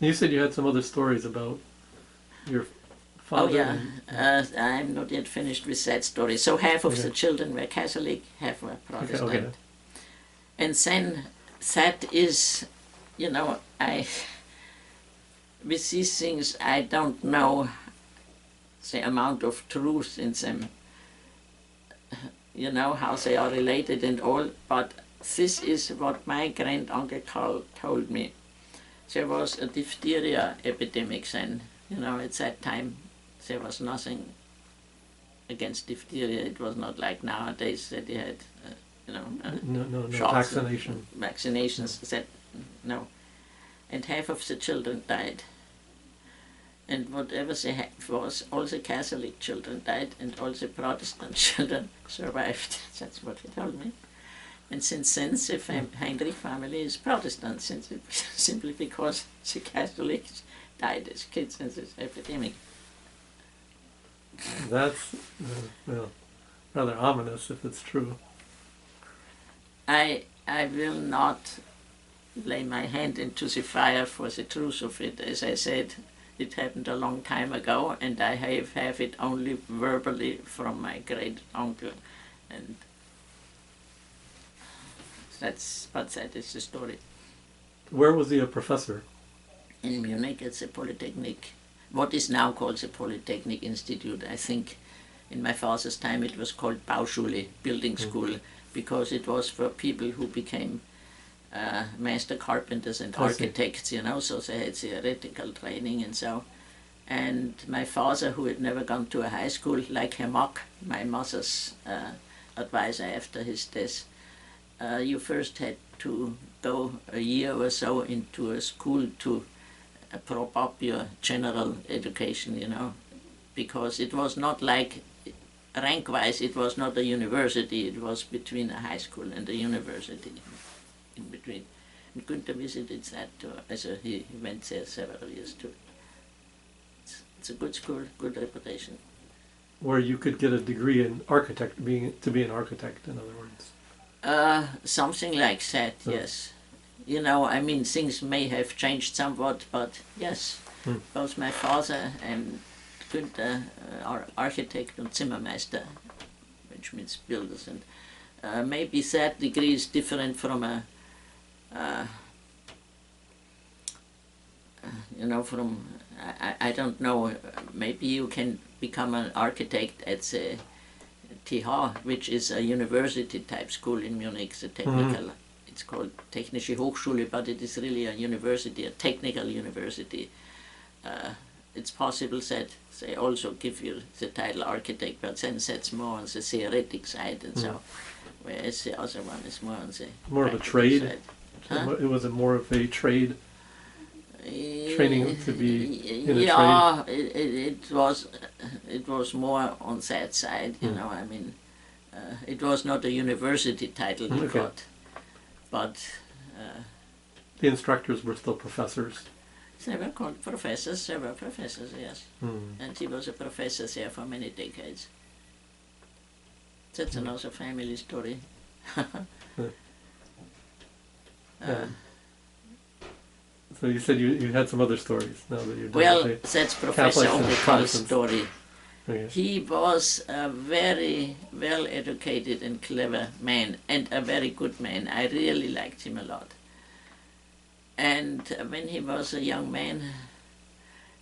You said you had some other stories about your father. Oh yeah, and I'm not yet finished with that story. So half of Okay. the children were Catholic, half were Protestant. Okay. And then that is, with these things I don't know the amount of truth in them, how they are related and all, but this is what my grand-uncle Carl told me. There was a diphtheria epidemic then, at that time there was nothing against diphtheria. It was not like nowadays that you had, no shots vaccination. Vaccinations. That no, and half of the children died. And whatever they had was, all the Catholic children died, and all the Protestant children survived. That's what he told me. And since then, the Heinrich family is Protestant, simply because the Catholics died as kids in this epidemic. That's well, rather ominous if it's true. I will not lay my hand into the fire for the truth of it. As I said, it happened a long time ago, and I have it only verbally from my great uncle, and that is the story. Where was he a professor? In Munich, it's a polytechnic, what is now called the Polytechnic Institute. I think in my father's time it was called Bauschule, building school, because it was for people who became master carpenters and architects, so they had theoretical training and so. And my father, who had never gone to a high school, like Herr Muck, my mother's advisor after his death, you first had to go a year or so into a school to prop up your general education, because it was not like, rank-wise, it was not a university, it was between a high school and a university. In between. And Günther visited that too. He went there several years too. It's a good school, good reputation. Where you could get a degree in to be an architect, in other words. Something like that, yes. Things may have changed somewhat, but yes, both my father and Günther are architect and Zimmermeister, which means builders, and maybe that degree is different from a I don't know, maybe you can become an architect at the TH, which is a university type school in Munich, the technical, it's called Technische Hochschule, but it is really a university, a technical university. It's possible that they also give you the title architect, but then that's more on the theoretic side and so, whereas the other one is more on the more of a trade side. Huh? It was more of a trade training to be in a yeah, trade. it was more on that side, it was not a university title he got, but the instructors were still professors. They were called professors, yes. And he was a professor there for many decades. That's another family story. So you said you had some other stories now that you're done. Well, that's Professor Uncle Carl's story. Okay. He was a very well educated and clever man, and a very good man. I really liked him a lot. And when he was a young man,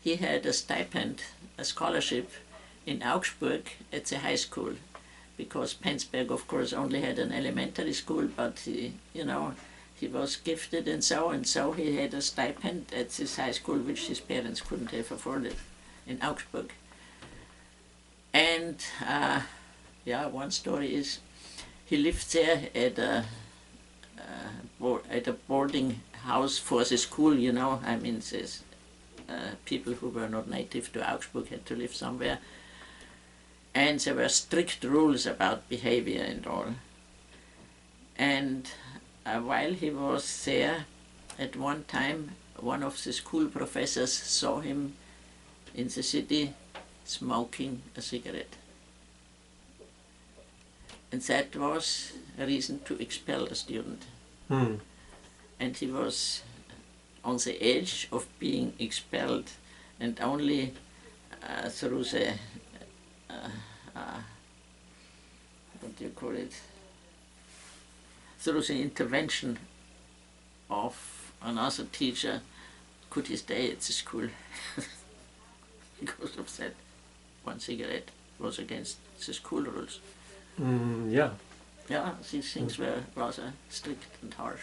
he had a stipend, a scholarship in Augsburg at the high school, because Penzberg, of course, only had an elementary school, but he was gifted and so he had a stipend at this high school, which his parents couldn't have afforded, in Augsburg. And one story is, he lived there at a boarding house for the school, this people who were not native to Augsburg had to live somewhere. And there were strict rules about behavior and all. And while he was there, at one time, one of the school professors saw him in the city smoking a cigarette. And that was a reason to expel a student. And he was on the edge of being expelled, and only through the what do you call it? Through the intervention of another teacher could he stay at the school because of that one cigarette was against the school rules. Yeah. Yeah, these things were rather strict and harsh.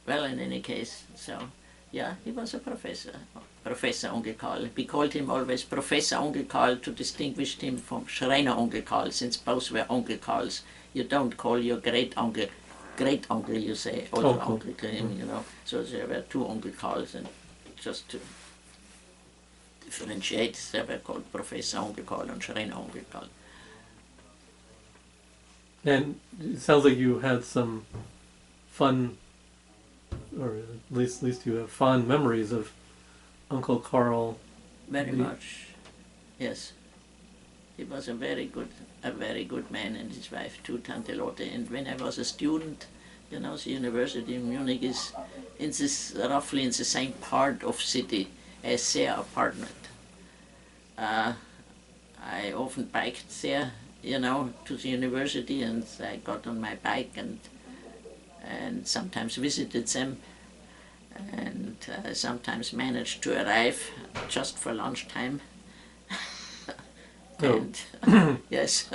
Well, in any case, so yeah, he was a professor, Professor Onkel Karl. We called him always Professor Onkel Karl to distinguish him from Schreiner Onkel Karl, since both were Onkel Karls. You don't call your great uncle, you say, also Uncle Karl, you know. So there were two Onkel Karls, and just to differentiate, they were called Professor Onkel Karl and Schreiner Onkel Karl. And it sounds like you had some fun, or at least you have fond memories of Uncle Carl. Very much, yes. He was a very good man, and his wife too, Tante Lotte. And when I was a student, you know, the University of Munich is in this roughly in the same part of city as their apartment. I often biked there, you know, to the university, and I got on my bike and sometimes visited them, and sometimes managed to arrive just for lunchtime. And yes,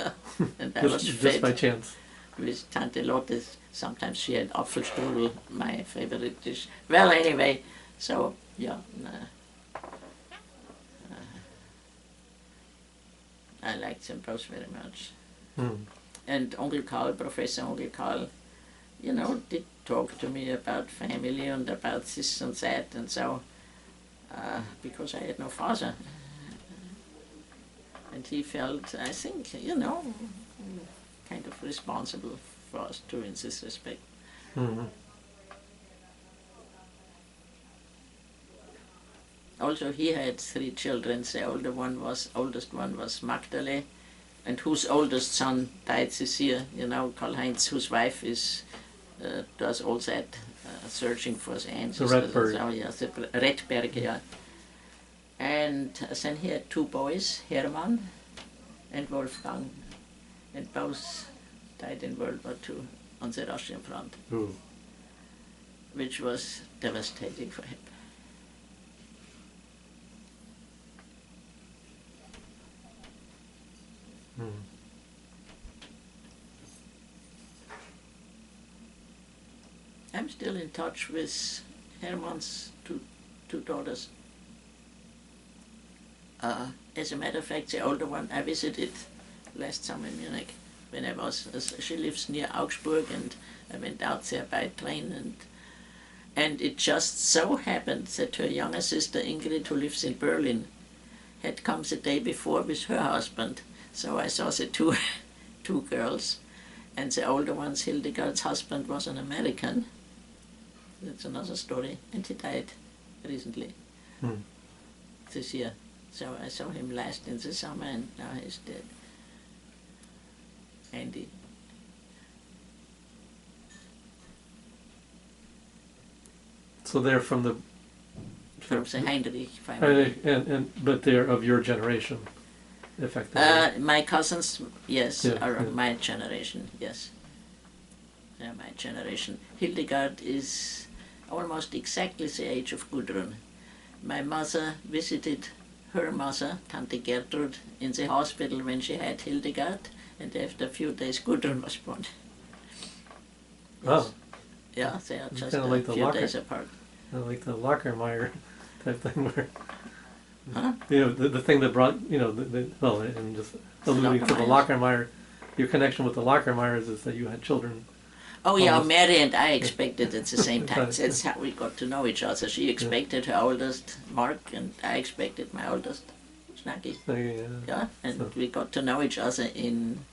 and I was Just fed by chance. with Tante Lotte. Sometimes she had Apfelstrudel, my favorite dish. Well, anyway, so yeah, I liked them both very much. And Uncle Karl, Professor Uncle Karl, you know, did talk to me about family and about this and that, and so, because I had no father. And he felt, I think, you know, kind of responsible for us too in this respect. Also, he had 3 children. The oldest one was Magdalene, and whose oldest son died this year. You know, Karl-Heinz, whose wife is does all that searching for the ancestors. The Redberg. So, yeah, the Redberg, yeah. And then he had 2 boys, Hermann and Wolfgang, and both died in World War II on the Russian front, which was devastating for him. I'm still in touch with Hermann's two daughters. As a matter of fact, the older one I visited last summer in Munich when I was, she lives near Augsburg, and I went out there by train, and it just so happened that her younger sister Ingrid, who lives in Berlin, had come the day before with her husband. So I saw the two girls, and the older one's, Hildegard's husband, was an American. That's another story, and he died recently, this year. So I saw him last in the summer, and now he's dead. Andy. So they're from the Heinrich family. But they're of your generation, effectively. My cousins, yes, Yeah, are yeah. my generation, yes. They're my generation. Hildegard is almost exactly the age of Gudrun. My mother visited her mother, Tante Gertrud, in the hospital when she had Hildegard, and after a few days Gudrun was born. Oh, Yeah, they are just kinda a like the few Locker. days apart. like the Lockermeyer type thing where, Huh? you know, the thing that brought, you know, well, and just alluding to the Lockermeyer, your connection with the Lockermeyers is that you had children. Oh yeah, Almost. Mary and I expected at the same time. Right. That's how we got to know each other. She expected her oldest, Mark, and I expected my oldest, Snacky. Yeah, and So- we got to know each other in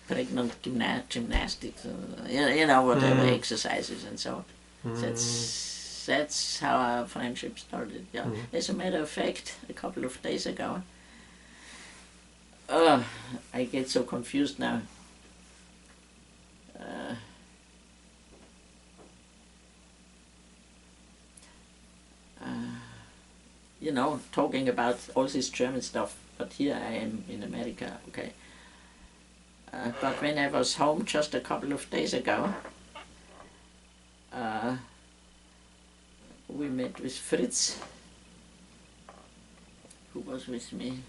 pregnant gymnastics, you know, whatever exercises and so on. That's how our friendship started. Yeah. As a matter of fact, a couple of days ago, I get so confused now. you know, talking about all this German stuff. But here I am in America, okay. But when I was home just a couple of days ago, we met with Fritz, who was with me.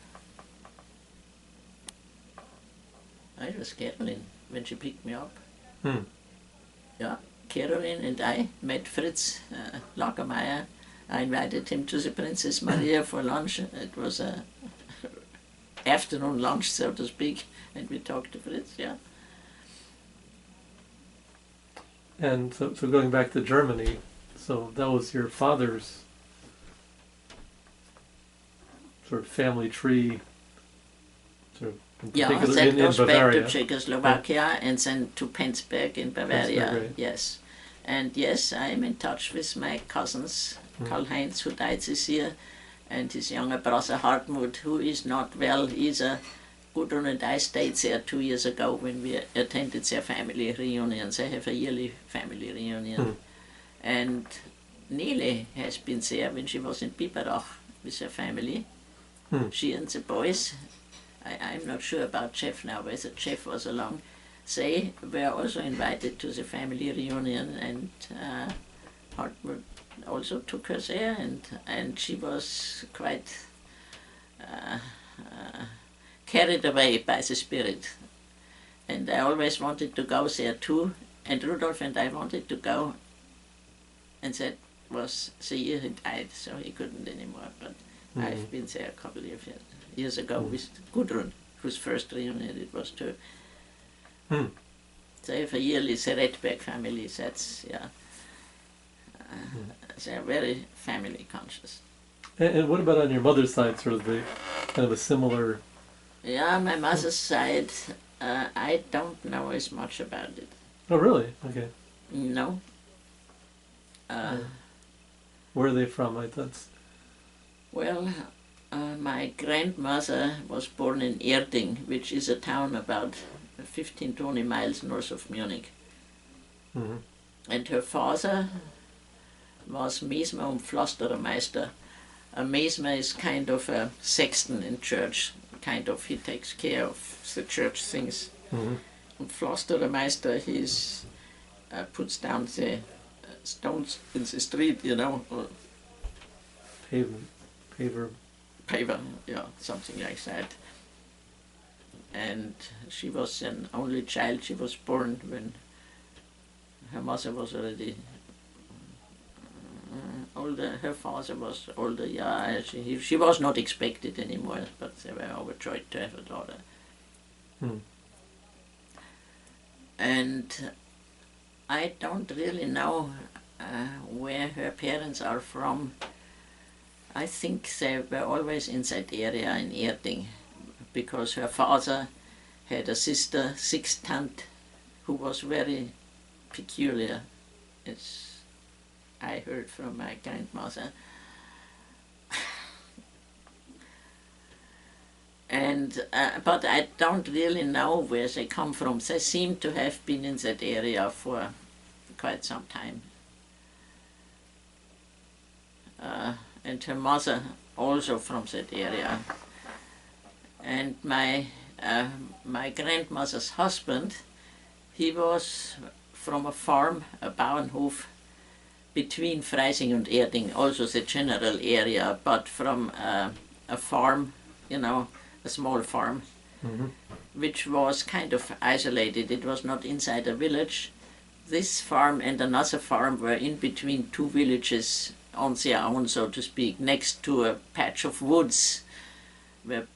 It was Caroline when she picked me up. Yeah, Caroline and I met Fritz Lagermeier. I invited him to the Princess Maria for lunch. It was a afternoon lunch, so to speak, and we talked to Fritz, yeah. And so going back to Germany, so that was your father's sort of family tree, sort of in Yeah, particular that in goes back Bavaria. to Czechoslovakia and then to Penzberg in Bavaria, Penzberg, right. yes. And yes, I am in touch with my cousins, Karl-Heinz, who died this year, and his younger brother Hartmut, who is not well either. Gudrun and I stayed there 2 years ago when we attended their family reunions. They have a yearly family reunion. And Nele has been there when she was in Biberach with her family. She and the boys, I'm not sure about Jeff now, whether Jeff was along. They were also invited to the family reunion, and Hartmut also took her there, and she was quite carried away by the spirit. And I always wanted to go there too, and Rudolf and I wanted to go, and that was the year he died, so he couldn't anymore. But I've been there a couple of years ago with Gudrun, whose first reunion it was too. They have a yearly Redberg family, that's, yeah. They're very family conscious. And what about on your mother's side, sort of the kind of a similar? Yeah, my mother's side, I don't know as much about it. Oh, really? Okay. No. Where are they from? That's. Well, my grandmother was born in Erding, which is a town about 15-20 miles north of Munich. And her father was Mesmer und Pflasterermeister. A mesmer is kind of a sexton in church, kind of, he takes care of the church things. And Pflasterermeister, he puts down the stones in the street, you know. Paver. Paver, yeah, something like that. And she was an only child. She was born when her mother was already older. Her father was older, yeah. She was not expected anymore, but they were overjoyed to have a daughter. And I don't really know where her parents are from. I think they were always in that area in Erding, because her father had a sister, Sixtant, who was very peculiar, as I heard from my grandmother. And but I don't really know where they come from. They seem to have been in that area for quite some time. And her mother also from that area. And my grandmother's husband, he was from a farm, a Bauernhof, between Freising and Erding, also the general area, but from a farm, you know, a small farm, which was kind of isolated. It was not inside a village. This farm and another farm were in between two villages on their own, so to speak, next to a patch of woods, where,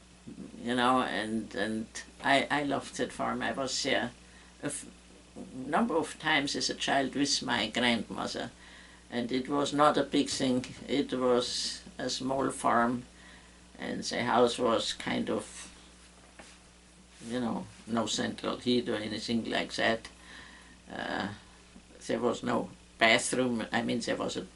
you know, and I loved that farm. I was there a number of times as a child with my grandmother, and it was not a big thing. It was a small farm, and the house was kind of, you know, no central heat or anything like that. There was no bathroom. I mean, there was an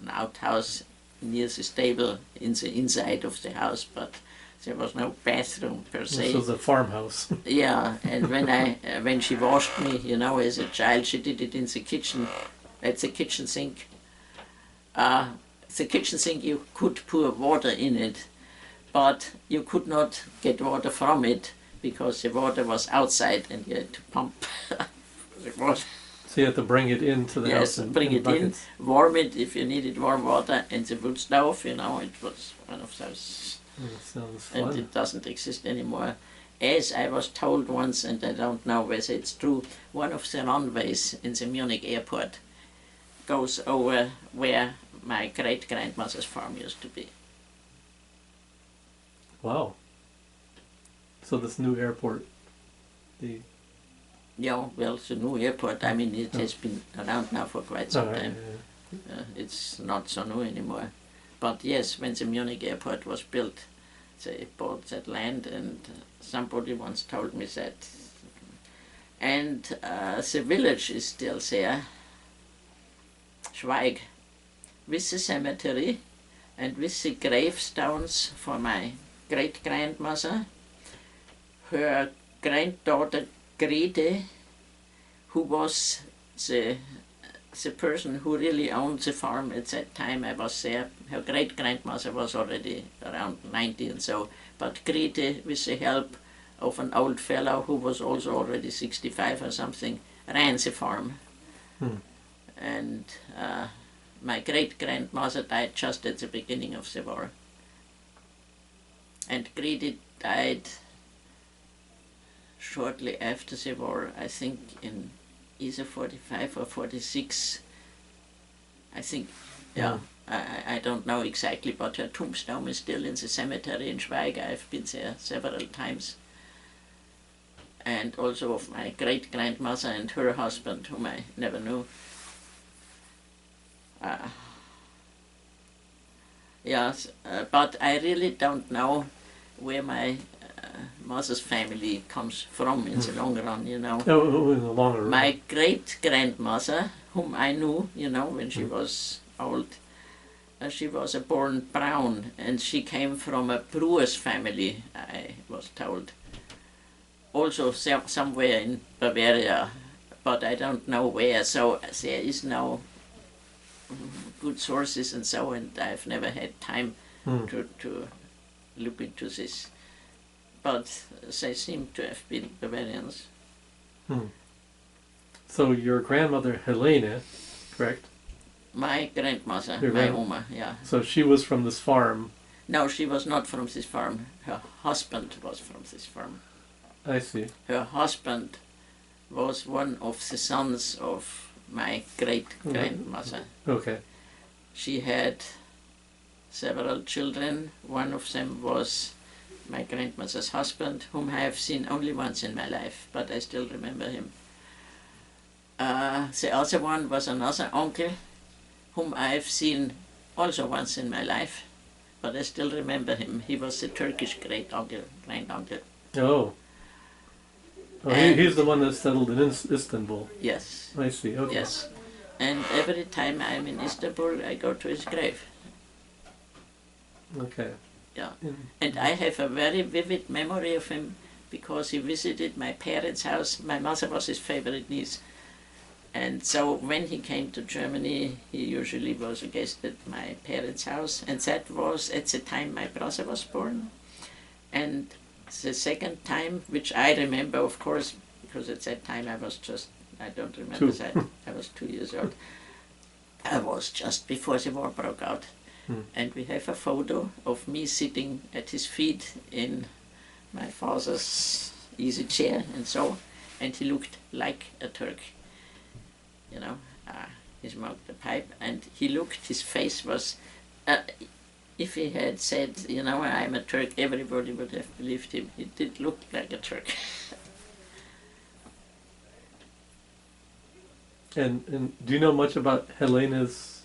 outhouse near the stable in the inside of the house, but there was no bathroom per se. This was a farmhouse. Yeah, and when she washed me, you know, as a child, she did it in the kitchen, at the kitchen sink. the kitchen sink, you could pour water in it, but you could not get water from it because the water was outside and you had to pump the water. So you have to bring it into the house Yes, in, bring in it buckets. in, warm it if you needed warm water, and the wood stove, it was one of those, Sounds and fun. it doesn't exist anymore. As I was told once, and I don't know whether it's true, one of the runways in the Munich airport goes over where my great-grandmother's farm used to be. Wow. So this new airport, the Yeah, well, the new airport, I mean, it has been around now for quite some time. It's not so new anymore. But yes, when the Munich airport was built, they bought that land, and somebody once told me that. And the village is still there, Schweig, with the cemetery and with the gravestones for my great-grandmother, her granddaughter Grete, who was the person who really owned the farm at that time I was there. Her great-grandmother was already around 90 and so, but Grete, with the help of an old fellow who was also already 65 or something, ran the farm. And my great-grandmother died just at the beginning of the war. And Grete died shortly after the war, I think in either 45 or 46, I think, yeah, I don't know exactly, but her tombstone is still in the cemetery in Schweig. I've been there several times. And also of my great-grandmother and her husband, whom I never knew. Yes, but I really don't know where my mother's family comes from in the long run, you know. Oh, in the longer run. My great-grandmother, whom I knew, you know, when she was old, she was born Brown, and she came from a brewer's family, I was told. Also somewhere in Bavaria, but I don't know where, so there is no good sources and so, and I've never had time to look into this. But they seem to have been Bavarians. So your grandmother Helene, correct? My grandmother, Your my grand- Oma, yeah. So she was from this farm. No, she was not from this farm. Her husband was from this farm. I see. Her husband was one of the sons of my great-grandmother. Okay. She had several children. One of them was my grandmother's husband, whom I have seen only once in my life, but I still remember him. The other one was another uncle, whom I have seen also once in my life, but I still remember him. He was the Turkish great-uncle, grand-uncle. Oh. Oh, he's the one that settled in Istanbul. Yes, I see. Okay. yes. And every time I'm in Istanbul, I go to his grave. Okay. Yeah. And I have a very vivid memory of him because he visited my parents' house. My mother was his favorite niece. And so when he came to Germany, he usually was a guest at my parents' house. And that was at the time my brother was born. And the second time, which I remember, of course, because at that time I don't remember Two. that. I was 2 years old. I was just before the war broke out. And we have a photo of me sitting at his feet in my father's easy chair and so, and he looked like a Turk. You know, he smoked a pipe, and his face was, if he had said, you know, I'm a Turk, everybody would have believed him. He did look like a Turk. And do you know much about Helene's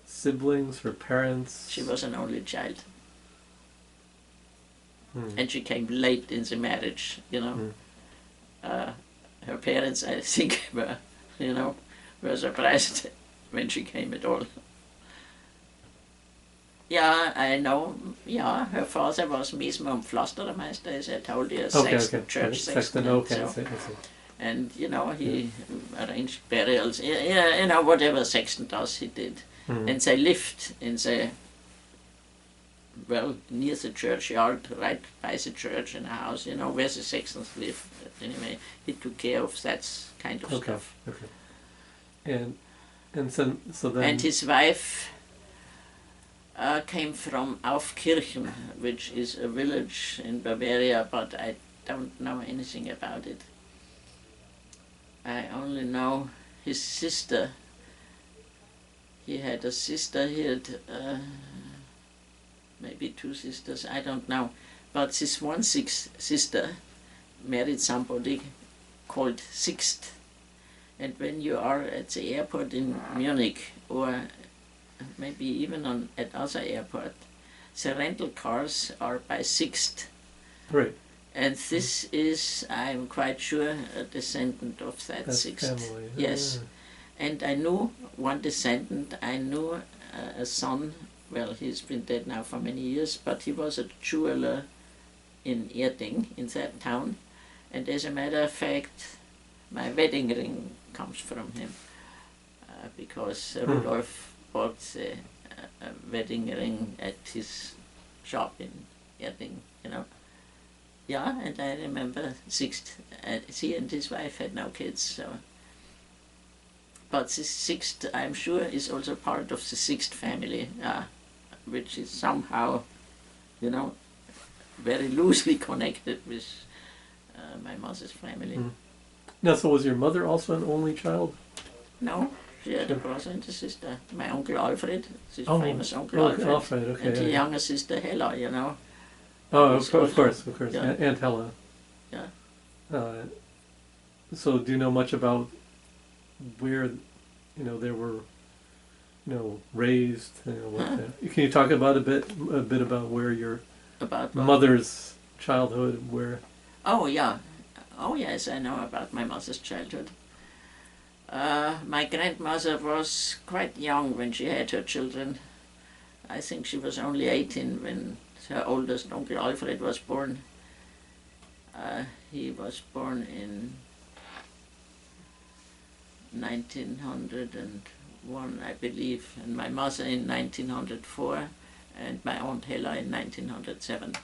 siblings, her parents? She was an only child. And she came late in the marriage, you know. Her parents, I think, were surprised when she came at all. Yeah, I know. Yeah, her father was Mismo Pflastermeister, as I told you, sexton, church sexton. Okay, So. I see. And, you know, he arranged burials, you know, whatever sexton does, he did. And they lived in the, well, near the churchyard, right by the church in a house, you know, where the Saxons lived. But anyway, he took care of that kind of stuff. Okay. And so then. And his wife came from Aufkirchen, which is a village in Bavaria, but I don't know anything about it. I only know his sister. He had a sister, he had maybe two sisters, I don't know. But this one sister married somebody called Sixt. And when you are at the airport in Munich, or maybe even at other airport, the rental cars are by Sixt. Right. And this is, I'm quite sure, a descendant of that Sixt. Family. Yes. And I knew one descendant, I knew a son, well, he's been dead now for many years, but he was a jeweler in Erding, in that town. And as a matter of fact, my wedding ring comes from him, because Rudolf bought the wedding ring at his shop in Erding, you know. Yeah, and I remember Sixt, he and his wife had no kids, so. But this Sixt, I'm sure, is also part of the Sixt family, which is somehow, you know, very loosely connected with my mother's family. Now, so was your mother also an only child? No, she had a brother and a sister. My uncle Alfred, this famous Uncle okay, Alfred, okay, and the younger sister Hella, you know. Oh, of course. Yeah. Aunt Hella. Yeah. So do you know much about where, they were, raised? Can you talk about a bit about where your mother's childhood, where? Oh yeah, oh yes, I know about my mother's childhood. My grandmother was quite young when she had her children. I think she was only 18 when her oldest Uncle Alfred was born. He was born in 1901, I believe, and my mother in 1904, and my Aunt Hella in 1907.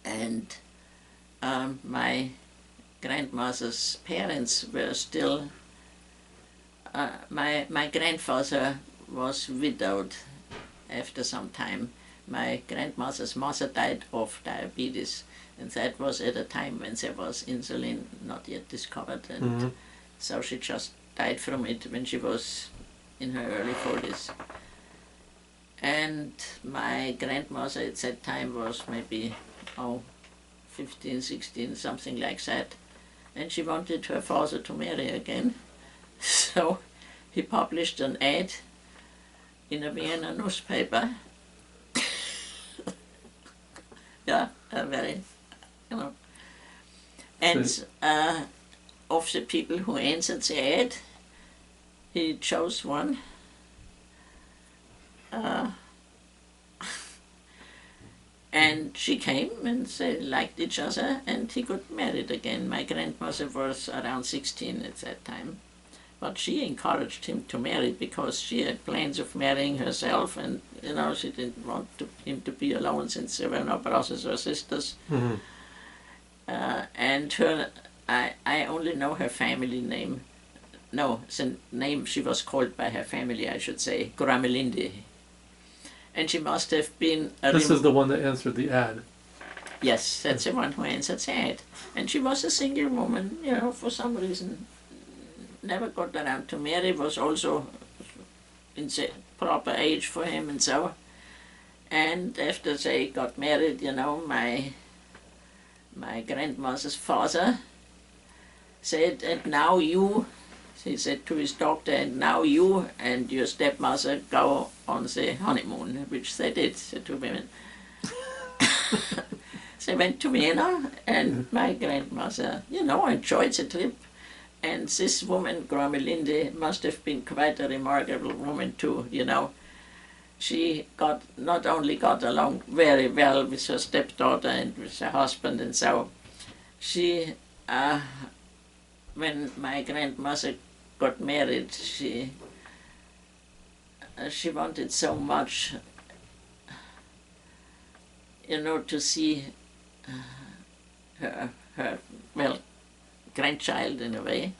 And my grandmother's parents were still, my grandfather was widowed after some time. My grandmother's mother died of diabetes, and that was at a time when there was insulin not yet discovered, and so she just died from it when she was in her early 40s. And my grandmother at that time was maybe 15, 16, something like that, and she wanted her father to marry again. So he published an ad in a Vienna newspaper. Yeah, very, And of the people who answered the ad, he chose one. And she came and they liked each other and he got married again. My grandmother was around 16 at that time. But she encouraged him to marry because she had plans of marrying herself, and she didn't want him to be alone since there were no brothers or sisters. And I only know her family name. No, the name she was called by her family, I should say, Gramelinde. And she must have been... This is the one that answered the ad. Yes, that's the one who answered the ad. And she was a single woman, for some reason. Never got around to marry, was also in the proper age for him and so. And after they got married, my grandmother's father said, and now you, he said to his doctor, and now you and your stepmother go on the honeymoon, which they did, the two women. They went to Vienna, and my grandmother, enjoyed the trip. And this woman, Gramelinde, must have been quite a remarkable woman too, She not only got along very well with her stepdaughter and with her husband and so. She, when my grandmother got married, she she wanted so much, to see her grandchild in a way.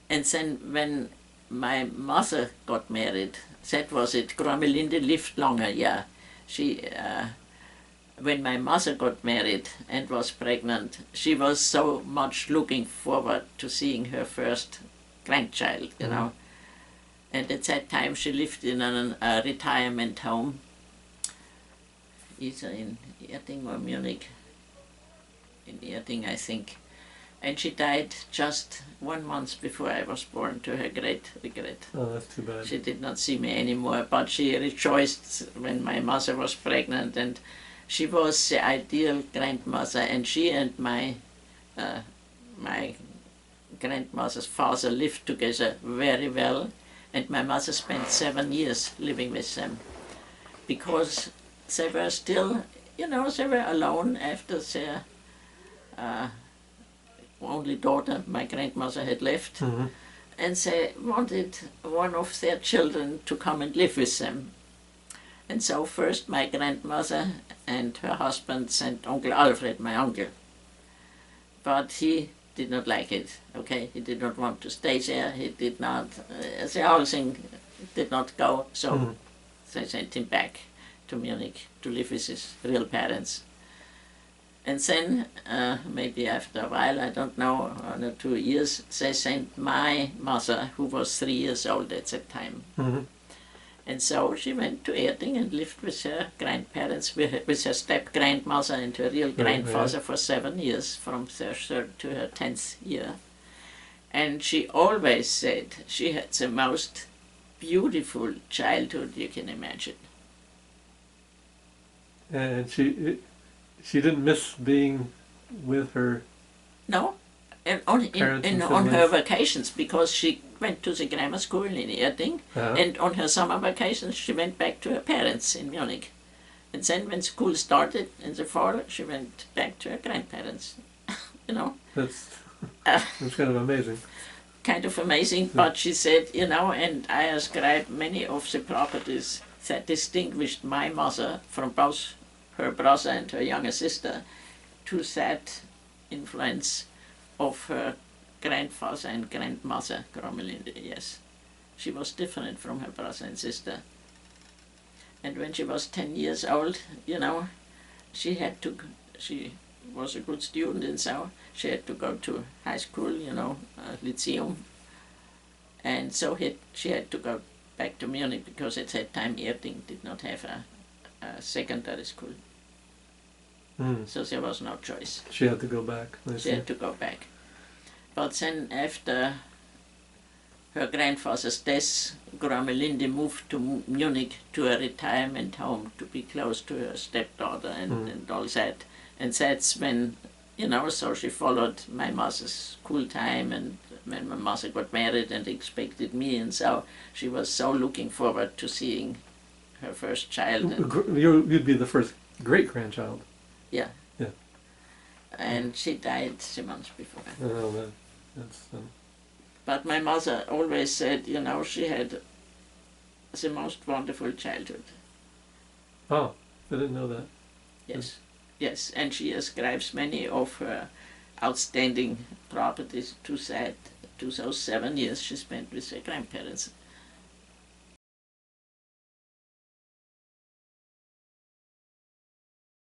And then when my mother got married, that was it. Gromelinde lived longer, yeah. When my mother got married and was pregnant, she was so much looking forward to seeing her first grandchild, you know. And at that time she lived in a retirement home, either in Erding or Munich. In Erding, I think. And she died just 1 month before I was born, to her great regret. Oh, that's too bad. She did not see me anymore, but she rejoiced when my mother was pregnant, and she was the ideal grandmother, and she and my grandmother's father lived together very well, and my mother spent 7 years living with them, because they were still, they were alone after their only daughter, my grandmother, had left, and they wanted one of their children to come and live with them. And so first my grandmother and her husband sent Uncle Alfred, my uncle. But he did not like it, okay? He did not want to stay there. He did not, the whole thing did not go, so they sent him back to Munich to live with his real parents. And then, maybe after a while, I don't know, 1 or 2 years, they sent my mother, who was 3 years old at that time. And so she went to Erding and lived with her grandparents, with her step-grandmother and her real grandfather for 7 years, from their 3rd to her 10th year. And she always said she had the most beautiful childhood you can imagine. And she didn't miss being with her. No, and on her vacations, because she went to the grammar school in Erding, and on her summer vacations she went back to her parents in Munich. And then when school started in the fall, she went back to her grandparents. That's kind of amazing. Kind of amazing, but she said, and I ascribe many of the properties that distinguished my mother from both her brother and her younger sister to that influence of her grandfather and grandmother, Gromelinde, yes. She was different from her brother and sister. And when she was 10 years old, she was a good student, and so she had to go to high school, Lyceum. And so she had to go back to Munich, because at that time Erding did not have a secondary school. So there was no choice. She had to go back. She had to go back. But then after her grandfather's death, Gromelinde moved to Munich to a retirement home to be close to her stepdaughter and all that. And that's when, so she followed my mother's school time, and when my mother got married and expected me, and so she was so looking forward to seeing her first child. You'd be the first great-grandchild. Yeah. Yeah. And she died 3 months before. Oh, man. That's, But my mother always said, she had the most wonderful childhood. Oh, I didn't know that. Yes, and she ascribes many of her outstanding properties to those 7 years she spent with her grandparents.